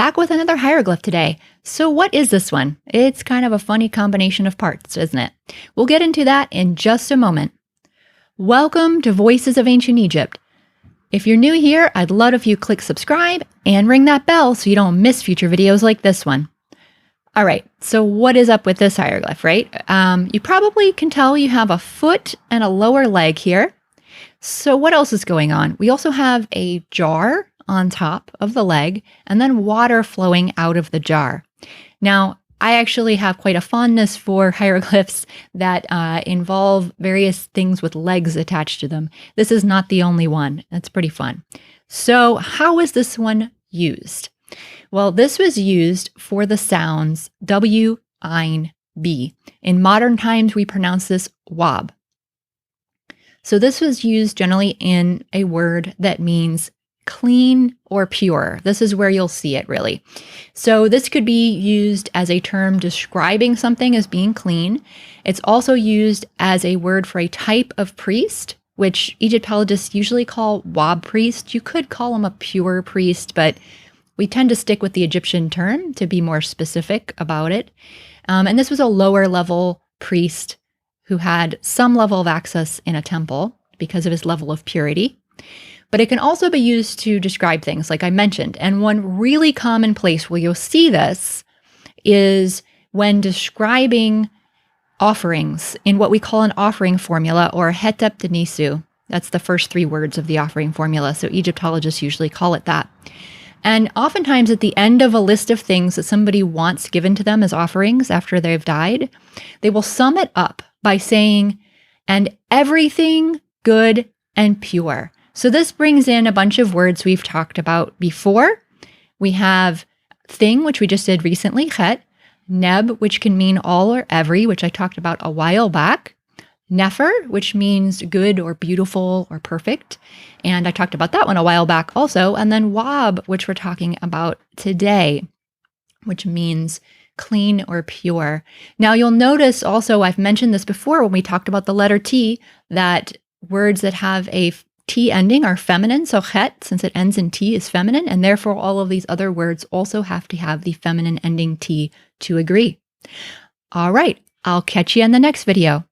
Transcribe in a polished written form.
Back with another hieroglyph today. So what is this one? It's kind of a funny combination of parts, isn't it? We'll get into that in just a moment. Welcome to Voices of Ancient Egypt. If you're new here, I'd love if you click subscribe and ring that bell so you don't miss future videos like this one. All right, so what is up with this hieroglyph, right? You probably can tell you have a foot and a lower leg here. So what else is going on? We also have a jar on top of the leg and then water flowing out of the jar. Now, I actually have quite a fondness for hieroglyphs that involve various things with legs attached to them. This is not the only one. That's pretty fun. So how is this one used? Well, this was used for the sounds W, ein, B. In modern times, we pronounce this wab. So this was used generally in a word that means clean or pure. This is where you'll see it really. So this could be used as a term describing something as being clean. It's also used as a word for a type of priest, which Egyptologists usually call wab priest. You could call him a pure priest, but we tend to stick with the Egyptian term to be more specific about it. And this was a lower level priest who had some level of access in a temple because of his level of purity. But it can also be used to describe things like I mentioned. And one really common place where you'll see this is when describing offerings in what we call an offering formula or hetep denisu. That's the first three words of the offering formula. So Egyptologists usually call it that. And oftentimes at the end of a list of things that somebody wants given to them as offerings after they've died, they will sum it up by saying, and everything good and pure. So this brings in a bunch of words we've talked about before. We have thing, which we just did recently, het, neb, which can mean all or every, which I talked about a while back, nefer, which means good or beautiful or perfect. And I talked about that one a while back also. And then wab, which we're talking about today, which means clean or pure. Now you'll notice also, I've mentioned this before when we talked about the letter T, that words that have a T ending are feminine. So het, since it ends in T, is feminine. And therefore all of these other words also have to have the feminine ending T to agree. All right, I'll catch you in the next video.